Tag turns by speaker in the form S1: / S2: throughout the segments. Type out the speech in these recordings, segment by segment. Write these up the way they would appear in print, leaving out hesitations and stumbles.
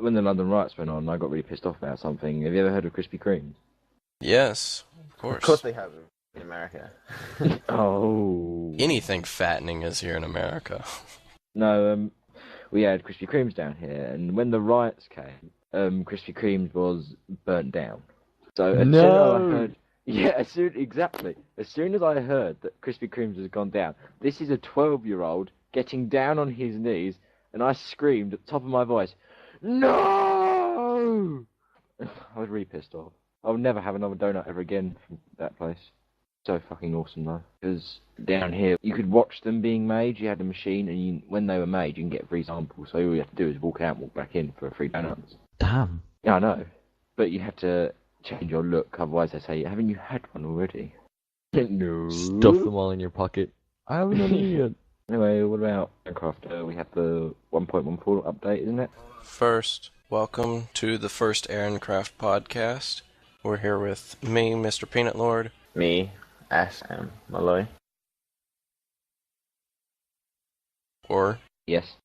S1: when the London riots went on, I got really pissed off about something. Have you ever heard of Krispy Kremes?
S2: Yes, of course.
S3: Of course they have in America.
S1: Oh.
S2: Anything fattening is here in America.
S1: No, we had Krispy Kremes down here, and when the riots came, Krispy Kremes was burnt down. So as soon as I heard, exactly. As soon as I heard that Krispy Kremes has gone down, this is a 12-year-old getting down on his knees, and I screamed at the top of my voice, "No!" I was really pissed off. I'll never have another donut ever again from that place. So fucking awesome though, because down here you could watch them being made. You had a machine, and when they were made, you can get free samples. So all you have to do is walk out and walk back in for free donuts.
S4: Damn.
S1: Yeah, I know, but you have to change your look. Otherwise, they say, "Haven't you had one already?" No.
S4: Stuff them all in your pocket. I haven't done it yet.
S1: Anyway, what about Eirinncraft? We have the 1.14 update, isn't it?
S2: First, welcome to the first Eirinncraft Podcast. We're here with me, Mr. Peanut Lord.
S3: Me, SnapShot.
S2: Or...
S1: Yes.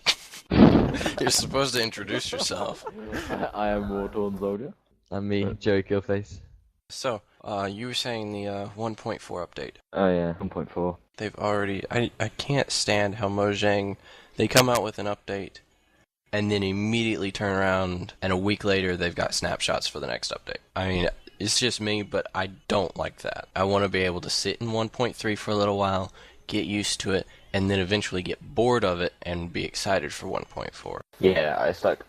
S2: You're supposed to introduce yourself.
S1: I am WarTornSoldier.
S4: And me, Joeeekillface.
S2: So, you were saying the 1.4 update.
S1: Oh yeah, 1.4.
S2: They've already... I can't stand how Mojang... They come out with an update, and then immediately turn around, and a week later they've got snapshots for the next update. I mean, it's just me, but I don't like that. I want to be able to sit in 1.3 for a little while, get used to it, and then eventually get bored of it and be excited for 1.4.
S3: Yeah, it's like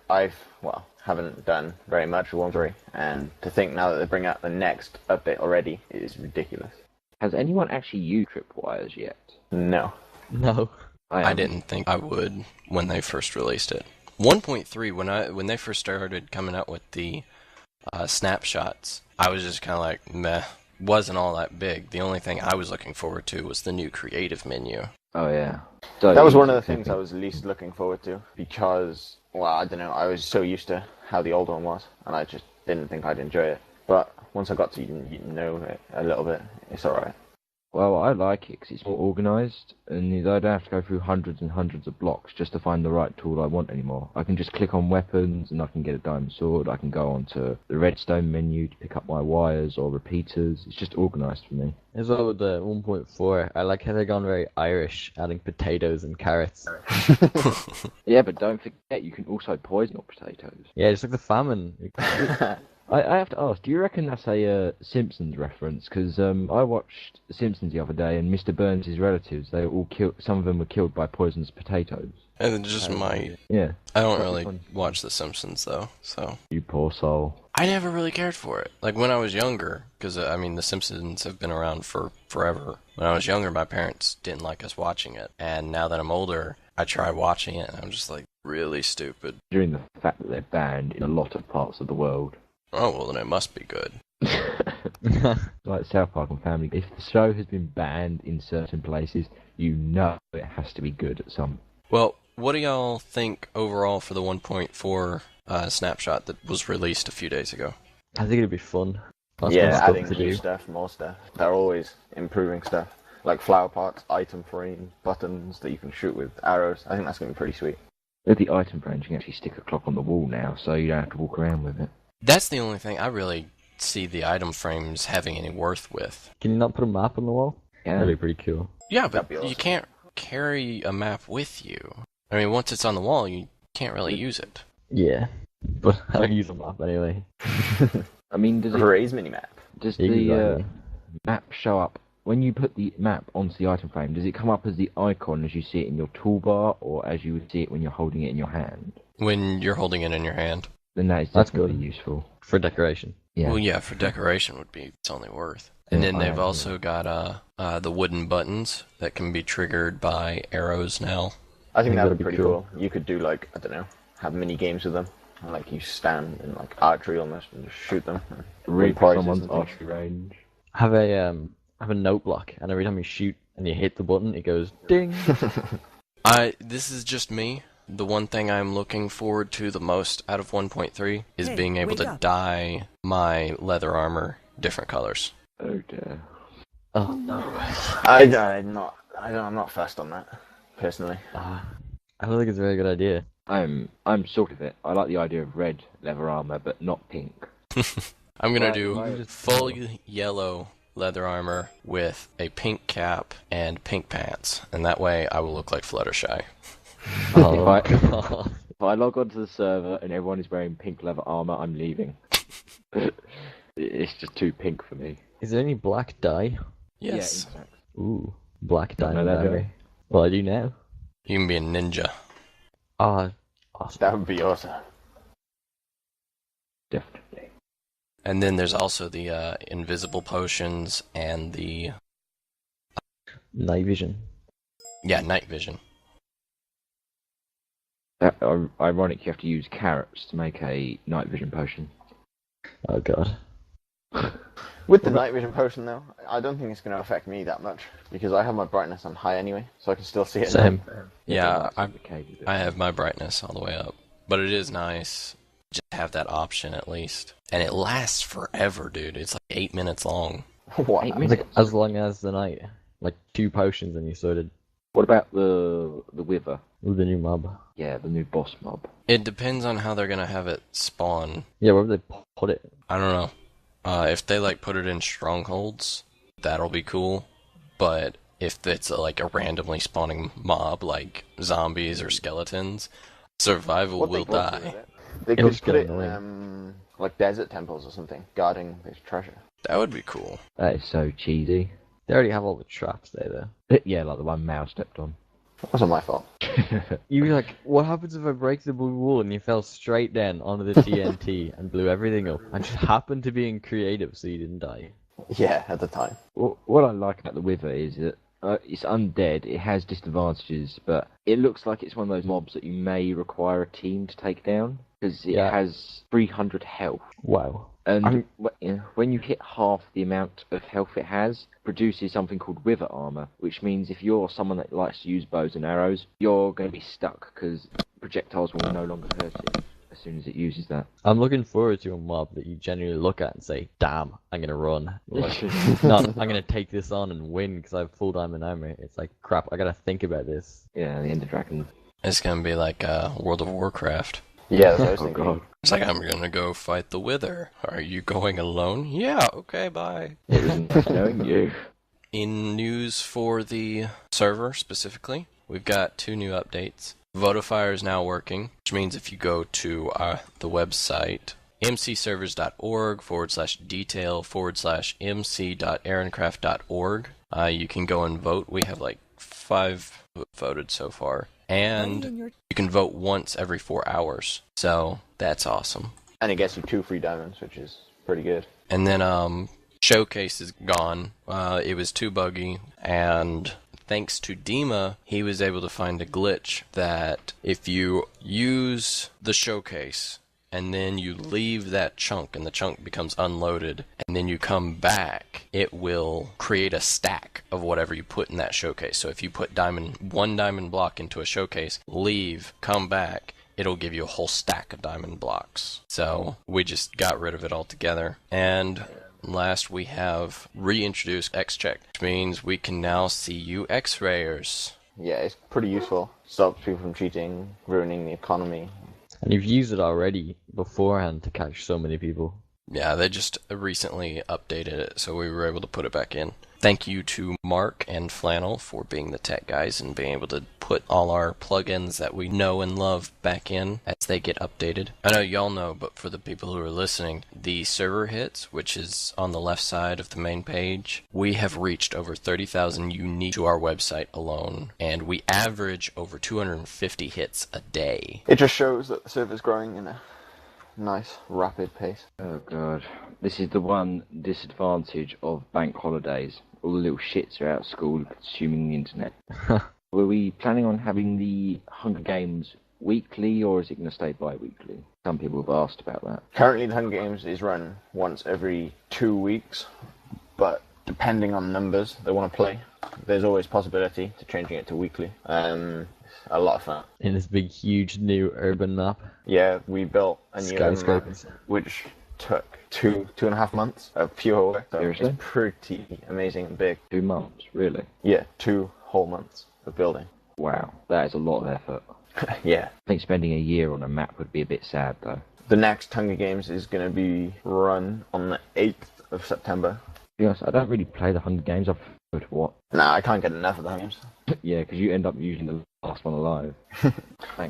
S3: haven't done very much with 1.3, and to think now that they bring out the next update already is ridiculous.
S1: Has anyone actually used tripwires yet?
S3: No.
S4: No.
S2: I didn't think I would when they first released it. 1.3, when they first started coming out with the snapshots, I was just kind of like, meh, wasn't all that big. The only thing I was looking forward to was the new creative menu.
S1: Oh yeah. So
S3: That was one of the things I was least looking forward to, because, I don't know, I was so used to how the old one was, and I just didn't think I'd enjoy it. But once I got to know it a little bit, it's alright.
S1: Well, I like it because it's more organised, and I don't have to go through hundreds and hundreds of blocks just to find the right tool I want anymore. I can just click on weapons, and I can get a diamond sword. I can go onto the redstone menu to pick up my wires or repeaters. It's just organised for me.
S4: As well with the 1.4, I like how they've gone very Irish, adding potatoes and carrots.
S1: Yeah, but don't forget, you can also poison your potatoes.
S4: Yeah, it's like the famine.
S1: I have to ask, do you reckon that's a Simpsons reference? Because I watched The Simpsons the other day, and Mr. Burns' relatives, they all some of them were killed by poisonous potatoes.
S2: And it just might.
S1: Yeah.
S2: I don't really watch The Simpsons, though, so...
S1: You poor soul.
S2: I never really cared for it. Like, when I was younger, because, The Simpsons have been around for forever. When I was younger, my parents didn't like us watching it. And now that I'm older, I tried watching it, and I'm just, like, really stupid.
S1: During the fact that they're banned in a lot of parts of the world.
S2: Oh, well, then it must be good.
S1: Like South Park and Family. If the show has been banned in certain places, you know it has to be good at some.
S2: Well, what do y'all think overall for the 1.4 snapshot that was released a few days ago?
S4: I think it'd be fun.
S3: Adding new stuff, more stuff. They're always improving stuff. Like flower pots, item frame, buttons that you can shoot with arrows. I think that's going to be pretty sweet.
S1: With the item frames, you can actually stick a clock on the wall now, so you don't have to walk around with it.
S2: That's the only thing I really see the item frames having any worth with.
S4: Can you not put a map on the wall?
S1: Yeah.
S4: That'd be pretty cool.
S2: Yeah, but
S3: awesome.
S2: You can't carry a map with you. I mean, once it's on the wall, you can't really use it.
S4: Yeah, but I don't use a map anyway.
S1: I mean, does
S3: Raise minimap.
S1: the map show up when you put the map onto the item frame? Does it come up as the icon as you see it in your toolbar, or as you would see it when you're holding it in your hand?
S2: When you're holding it in your hand.
S1: Then that's
S4: That's
S1: definitely
S4: good.
S1: useful.
S4: For decoration.
S1: Yeah.
S2: Well, yeah, for decoration would be its only worth. And then they've also got the wooden buttons that can be triggered by arrows now.
S3: I think that would
S4: that'd
S3: be
S4: be
S3: pretty
S4: cool.
S3: cool. You could do, like, I don't know, have mini games with them. And, like, you stand in, like, archery almost and just shoot them.
S1: Read
S3: prizes
S1: someone's
S3: and things.
S1: archery range.
S4: Have a note block, and every time you shoot and you hit the button, it goes ding.
S2: This is just me. The one thing I'm looking forward to the most out of 1.3 is being able to dye my leather armor different colors.
S1: Oh dear.
S4: Oh no.
S3: I'm not fussed on that, personally.
S4: I don't think it's a very good idea.
S1: I'm sort of it. I like the idea of red leather armor, but not pink.
S2: I'm gonna
S1: Right,
S2: do
S1: right.
S2: full yellow leather armor with a pink cap and pink pants, and that way I will look like Fluttershy.
S4: Oh,
S1: God. If I log onto the server and everyone is wearing pink leather armor, I'm leaving. It's just too pink for me.
S4: Is there any black dye?
S2: Yes.
S1: Yeah, exactly.
S4: Ooh, black
S1: Don't know
S4: diamond
S1: that, do
S4: armor. Well, I do now.
S2: You can be a ninja.
S4: Ah, awesome.
S3: That would be awesome.
S1: Definitely.
S2: And then there's also the invisible potions and the
S4: Night vision.
S2: night vision.
S1: Ironic, you have to use carrots to make a night vision potion.
S4: Oh god.
S3: With the night vision potion, though, I don't think it's going to affect me that much, because I have my brightness on high anyway, so I can still see it.
S4: Same.
S2: Yeah,
S1: but that's the case, is it?
S2: I have my brightness all the way up. But it is nice just to have that option at least. And it lasts forever, dude. It's like 8 minutes long.
S3: What?
S1: 8
S4: It's
S1: minutes.
S4: like as long as the night. Like 2 potions and you sorted
S1: What about the Wither?
S4: with the new mob.
S1: Yeah, the new boss mob.
S2: It depends on how they're gonna have it spawn.
S4: Yeah, where would they put it?
S2: I don't know. If they like put it in strongholds, that'll be cool. But if it's like a randomly spawning mob like zombies or skeletons, survival
S3: What
S2: will
S3: they could do
S2: die.
S3: with it, they
S4: It'll
S3: could
S4: just
S3: put
S4: get
S3: it
S4: annoying.
S3: like desert temples or something, guarding this treasure.
S2: That would be cool.
S1: That is so cheesy.
S4: They already have all the traps there, though.
S1: Yeah, like the one Mao stepped on.
S3: That wasn't my fault.
S4: You'd be like, what happens if I break the blue wall and you fell straight down onto the TNT and blew everything up? I just happened to be in creative so you didn't die.
S3: Yeah, at the time.
S1: What I like about the Wither is that it's undead, it has disadvantages, but it looks like it's one of those mobs that you may require a team to take down, because it
S4: Yeah.
S1: has 300 health.
S4: Wow.
S1: And when you hit half the amount of health it has, it produces something called Wither Armor, which means if you're someone that likes to use bows and arrows, you're going to be stuck, because projectiles will no longer hurt it as soon as it uses that.
S4: I'm looking forward to a mob that you genuinely look at and say, damn, I'm going to run. Like, not, I'm going to take this on and win because I have full diamond armor. It's like, crap, I got to think about this.
S1: Yeah, the Ender Dragon.
S2: It's gonna be like World of Warcraft.
S3: Yeah, that's what I was
S1: Oh
S3: thinking.
S1: god.
S2: It's like, I'm gonna go fight the Wither. Are you going alone? Yeah, okay, bye.
S1: It was nice knowing you.
S2: In news for the server specifically, we've got 2 new updates. Votifier is now working, which means if you go to the website mcservers.org/detail/mc.eirinncraft.org, you can go and vote. We have like 5 voted so far. And you can vote once every 4 hours. So that's awesome.
S3: And it gets you 2 free diamonds, which is pretty good.
S2: And then Showcase is gone. It was too buggy, and thanks to Dima, he was able to find a glitch that if you use the Showcase and then you leave that chunk and the chunk becomes unloaded and then you come back, it will create a stack of whatever you put in that Showcase. So if you put 1 diamond block into a Showcase, leave, come back, it'll give you a whole stack of diamond blocks. So we just got rid of it altogether. And last, we have reintroduced X-Check, which means we can now see you X-rayers.
S3: Yeah, it's pretty useful. Stops people from cheating, ruining the economy.
S4: And you've used it already beforehand to catch so many people.
S2: Yeah, they just recently updated it, so we were able to put it back in. Thank you to Mark and Flannel for being the tech guys and being able to put all our plugins that we know and love back in as they get updated. I know y'all know, but for the people who are listening, the server hits, which is on the left side of the main page, we have reached over 30,000 unique to our website alone, and we average over 250 hits a day.
S3: It just shows that the server's growing in a nice, rapid pace.
S1: Oh god. This is the one disadvantage of bank holidays. All the little shits are out of school consuming the internet. Were we planning on having the Hunger Games weekly, or is it going to stay bi-weekly? Some people have asked about that.
S3: Currently, the Hunger Games is run once every 2 weeks, but depending on numbers they want to play, there's always possibility to changing it to weekly. A lot of fun.
S4: In this big, huge new urban map.
S3: Yeah, we built a new map,
S4: Skyscrapers.
S3: which took 2.5 months of pure work. So
S1: Seriously?
S3: it's pretty amazing and big.
S1: 2 months, really?
S3: Yeah, 2 whole months of building.
S1: Wow, that is a lot of effort.
S3: Yeah.
S1: I think spending a year on a map would be a bit sad, though.
S3: The next Hunger Games is going to be run on the 8th of September.
S1: To be honest, I don't really play the Hunger Games. I've heard what.
S3: Nah, I can't get enough of the Hunger Games.
S1: Yeah, because you end up using the last one alive.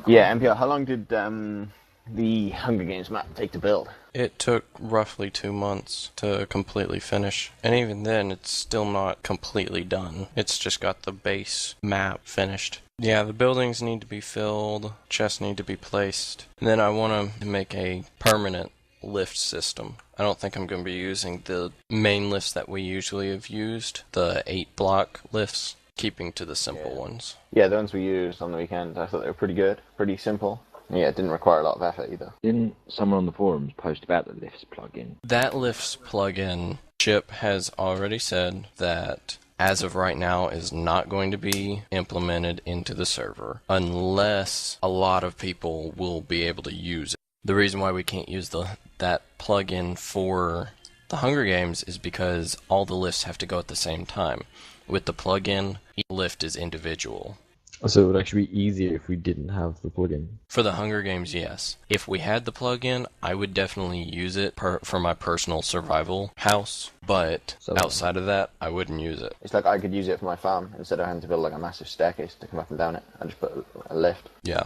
S3: Yeah, MPR, how long did the Hunger Games map take to build?
S2: It took roughly 2 months to completely finish, and even then it's still not completely done. It's just got the base map finished. Yeah, the buildings need to be filled, chests need to be placed, and then I want to make a permanent lift system. I don't think I'm going to be using the main lifts that we usually have used, the 8-block lifts, keeping to the simple ones.
S3: Yeah, the ones we used on the weekend, I thought they were pretty good, pretty simple. Yeah, it didn't require a lot of effort either.
S1: Didn't someone on the forums post about the lifts plugin?
S2: That lifts plugin, Chip has already said that as of right now is not going to be implemented into the server unless a lot of people will be able to use it. The reason why we can't use that plugin for the Hunger Games is because all the lifts have to go at the same time. With the plugin, each lift is individual.
S4: So it would actually be easier if we didn't have the plugin.
S2: For the Hunger Games, yes. If we had the plugin, I would definitely use it for my personal survival house. But outside of that, I wouldn't use it.
S3: It's like I could use it for my farm instead of having to build like a massive staircase to come up and down it. I just put a lift.
S2: Yeah.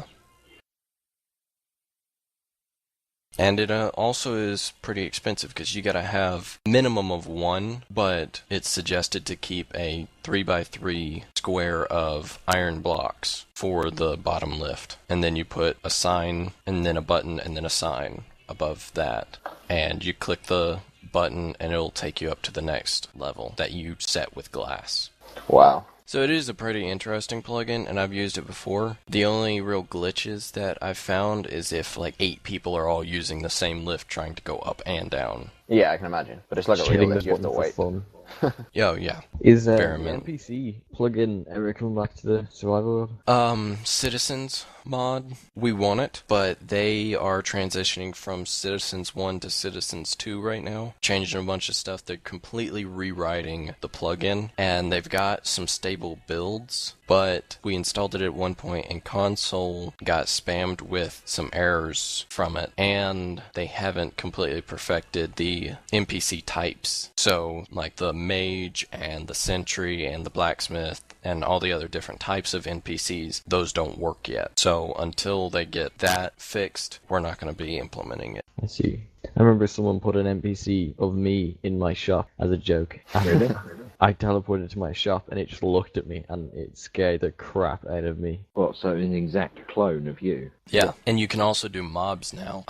S2: And it also is pretty expensive because you gotta have minimum of one, but it's suggested to keep a 3x3 square of iron blocks for the bottom lift. And then you put a sign, and then a button, and then a sign above that. And you click the button, and it'll take you up to the next level that you set with glass.
S3: Wow.
S2: So it is a pretty interesting plugin, and I've used it before. The only real glitches that I've found is if like 8 people are all using the same lift trying to go up and down.
S3: Yeah, I can imagine. But it's like a real lift, you have to wait.
S4: Fun.
S2: Oh, yeah.
S4: Is the
S2: Experiment.
S4: NPC plugin ever coming back to the survival world?
S2: Citizens mod, we want it, but they are transitioning from Citizens 1 to Citizens 2 right now, changing a bunch of stuff. They're completely rewriting the plugin, and they've got some stable builds, but we installed it at one point, and console got spammed with some errors from it, and they haven't completely perfected the NPC types. So, like the mage and the sentry and the blacksmith and all the other different types of NPCs, those don't work yet. So until they get that fixed, we're not going to be implementing it.
S4: I see. I remember someone put an NPC of me in my shop as a joke.
S1: Really?
S4: I teleported to my shop and it just looked at me and it scared the crap out of me.
S1: What, so an exact clone of you?
S2: Yeah, and you can also do mobs now.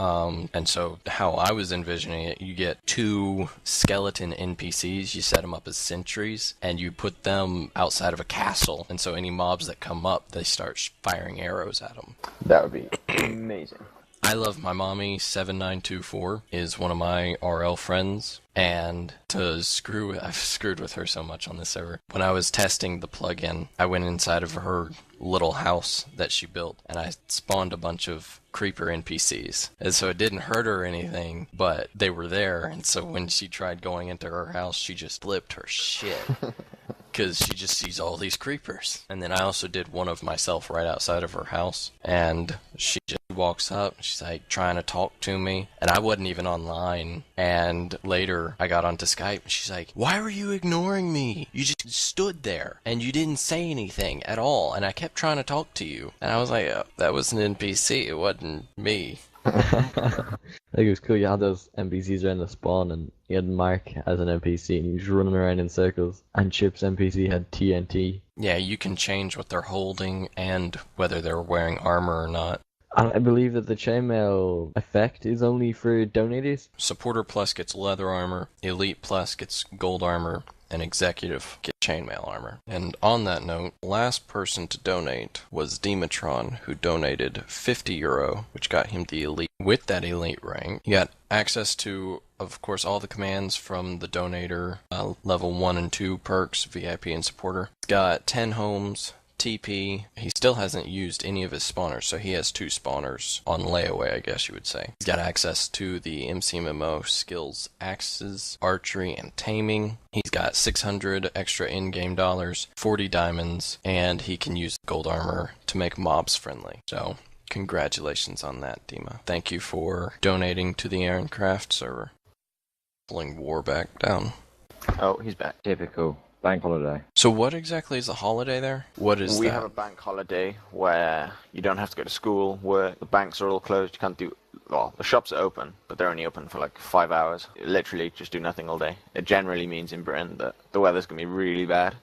S2: And so how I was envisioning it, you get 2 skeleton NPCs, you set them up as sentries, and you put them outside of a castle, and so any mobs that come up, they start firing arrows at them.
S3: That would be amazing.
S2: I love my mommy 7924 is one of my RL friends, and I've screwed with her so much on this server. When I was testing the plugin, I went inside of her little house that she built, and I spawned a bunch of creeper NPCs. And so it didn't hurt her or anything, but they were there, and so when she tried going into her house, she just flipped her shit. Because she just sees all these creepers. And then I also did one of myself right outside of her house. And she just walks up. She's like trying to talk to me. And I wasn't even online. And later I got onto Skype. And she's like, "Why were you ignoring me? You just stood there. And you didn't say anything at all. And I kept trying to talk to you." And I was like, "Oh, that was an NPC. It wasn't me."
S4: I think it was cool. You had those NPCs around the spawn, and you had Mark as an NPC, and he was running around in circles. And Chip's NPC had TNT.
S2: Yeah, you can change what they're holding and whether they're wearing armor or not.
S4: And I believe that the chainmail effect is only for donators.
S2: Supporter Plus gets leather armor, Elite Plus gets gold armor, and Executive gets chainmail armor. And on that note, last person to donate was Demetron, who donated €50, which got him the Elite. With that Elite rank, you got access to, of course, all the commands from the donator, level 1 and 2 perks, VIP and supporter. It's got 10 homes, TP. He still hasn't used any of his spawners, so he has 2 spawners on layaway, I guess you would say. He's got access to the MCMMO skills, axes, archery, and taming. He's got 600 extra in-game dollars, 40 diamonds, and he can use gold armor to make mobs friendly. So, congratulations on that, Dima. Thank you for donating to the Eirinncraft server. Pulling war back down.
S3: Oh, he's back.
S1: Typical. Bank holiday.
S2: So what exactly is the holiday there? What is
S3: We
S2: that?
S3: have a bank holiday where you don't have to go to school, where the banks are all closed. You can't do... Well, the shops are open, but they're only open for like 5 hours. You literally just do nothing all day. It generally means in Britain that the weather's going to be really bad.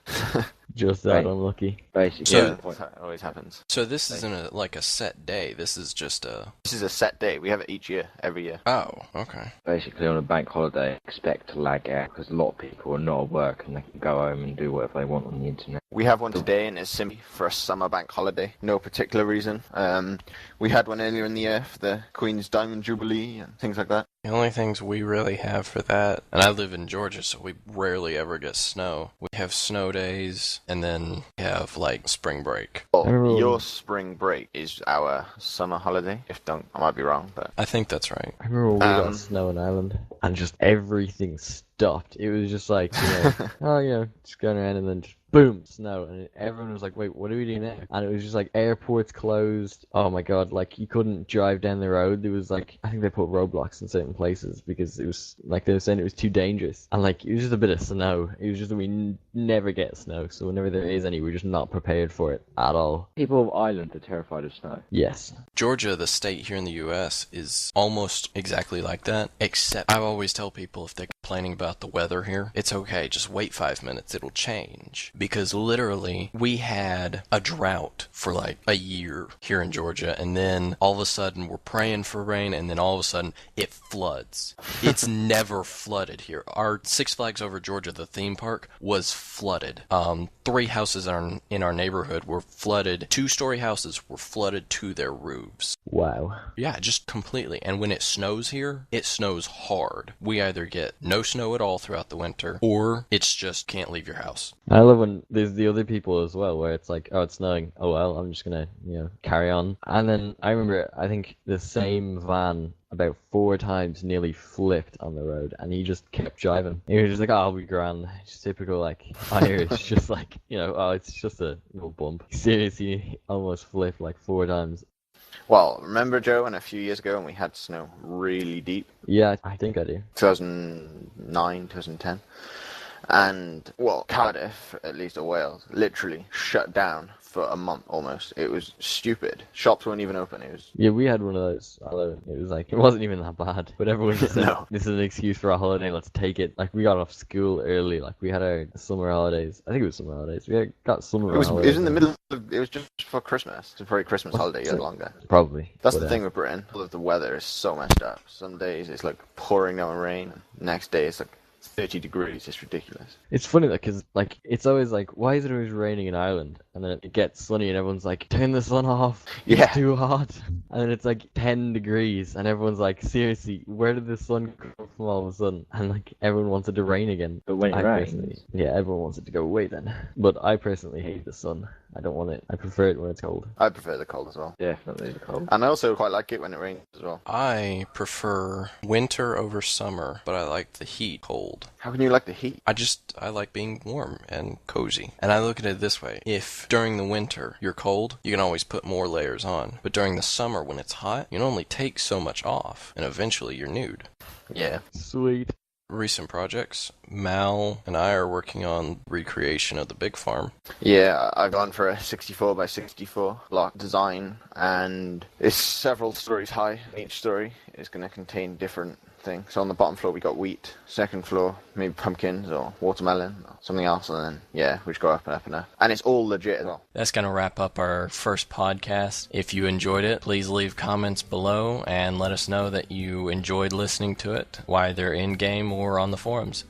S4: Just that unlucky.
S1: Basically,
S2: So-
S3: That always happens.
S2: So this isn't like a set day. This is just a...
S3: This is a set day. We have it each year, every year.
S2: Oh, okay.
S1: basically on a bank holiday, expect to lag out because a lot of people are not at work and they can go home and do whatever they want on the internet.
S3: We have one today, and it's simply for a summer bank holiday. No particular reason. We had one earlier in the year for the Queen's Diamond Jubilee and things like that.
S2: The only things we really have for that, and I live in Georgia, so we rarely ever get snow. We have snow days, and then we have, like, spring break.
S3: Well,
S4: remember-
S3: your spring break is our summer holiday. I might be wrong, but
S2: I think that's right.
S4: I remember when we got snow in Ireland, and just everything stopped. It was just like, just going around and then just boom, snow. And everyone was like, wait, what are we doing now? And it was just like airports closed. Oh my god, like you couldn't drive down the road. There was like, I think they put roadblocks in certain places because it was like they were saying it was too dangerous. And like, it was just a bit of snow. It was just that we never get snow. So whenever there is any, we're just not prepared for it at all.
S1: People of Ireland are terrified of snow.
S4: Yes.
S2: Georgia, the state here in the U.S., is almost exactly like that, except I always tell people if they're complaining about the weather here, it's okay, just wait 5 minutes, it'll change. Because literally, we had a drought for like a year here in Georgia, and then all of a sudden we're praying for rain, and then all of a sudden it floods. It's never flooded here. Our Six Flags Over Georgia, the theme park, was flooded. 3 houses in our neighborhood were flooded. 2-story houses were flooded to their roofs.
S4: Wow.
S2: Yeah, just completely. And when it snows here, it snows hard. We either get no snow at all throughout the winter, or it's just can't leave your house.
S4: I love when there's the other people as well, where it's like, oh, it's snowing. Oh well, I'm just gonna, carry on. And then I remember, I think the same van about 4 times nearly flipped on the road, and he just kept driving. He was just like, oh, I'll be grand. Just typical, like, Irish, just like, oh, it's just a little bump. Seriously, he almost flipped like 4 times.
S3: well, remember Joe, when a few years ago when we had snow really deep,
S4: Yeah, I think I do.
S3: 2009, 2010, and well, Cardiff, at least, or Wales, literally shut down for a month almost. It was stupid. Shops weren't even open. It was
S4: Yeah, we had one of those. Although it was like, it wasn't even that bad. But everyone just said,
S3: No.
S4: this is an excuse for a holiday, let's take it. Like, we got off school early. Like, we had our summer holidays. I think it was summer holidays. Got summer
S3: it was
S4: holidays.
S3: in the middle of, it was just for Christmas. It's probably Christmas holiday. You had longer.
S4: Probably.
S3: That's
S4: But,
S3: the thing with Britain. All of the weather is so messed up. Some days it's like pouring down rain. Next day it's like 30 degrees. It's ridiculous.
S4: It's funny though, because like it's always like, why is it always raining in Ireland? And then it gets sunny, and everyone's like, turn the sun off. It's
S3: Yeah.
S4: too hot. And then it's like 10 degrees, and everyone's like, seriously, where did the sun come from all of a sudden? And like everyone wants it to rain again.
S1: But when it
S4: I
S1: rains,
S4: personally, yeah, everyone wants it to go away then. But I personally hate the sun. I don't want it. I prefer it when it's cold.
S3: I prefer the cold as well.
S1: definitely the cold.
S3: And I also quite like it when it rains as well.
S2: I prefer winter over summer, but I like the heat cold.
S3: How can you like the heat?
S2: I like being warm and cozy. And I look at it this way. If during the winter you're cold, you can always put more layers on. But during the summer when it's hot, you can only take so much off, and eventually you're nude.
S3: Yeah.
S4: Sweet.
S2: Recent projects, Mal and I are working on recreation of the big farm.
S3: Yeah, I've gone for a 64 by 64 block design, and it's several stories high. Each story is going to contain different things. So on the bottom floor we got wheat, second floor maybe pumpkins or watermelon or something else, and then we just go up and up and up. And it's all legit as well.
S2: That's going to wrap up our first podcast. If you enjoyed it, please leave comments below and let us know that you enjoyed listening to it, either in-game or on the forums.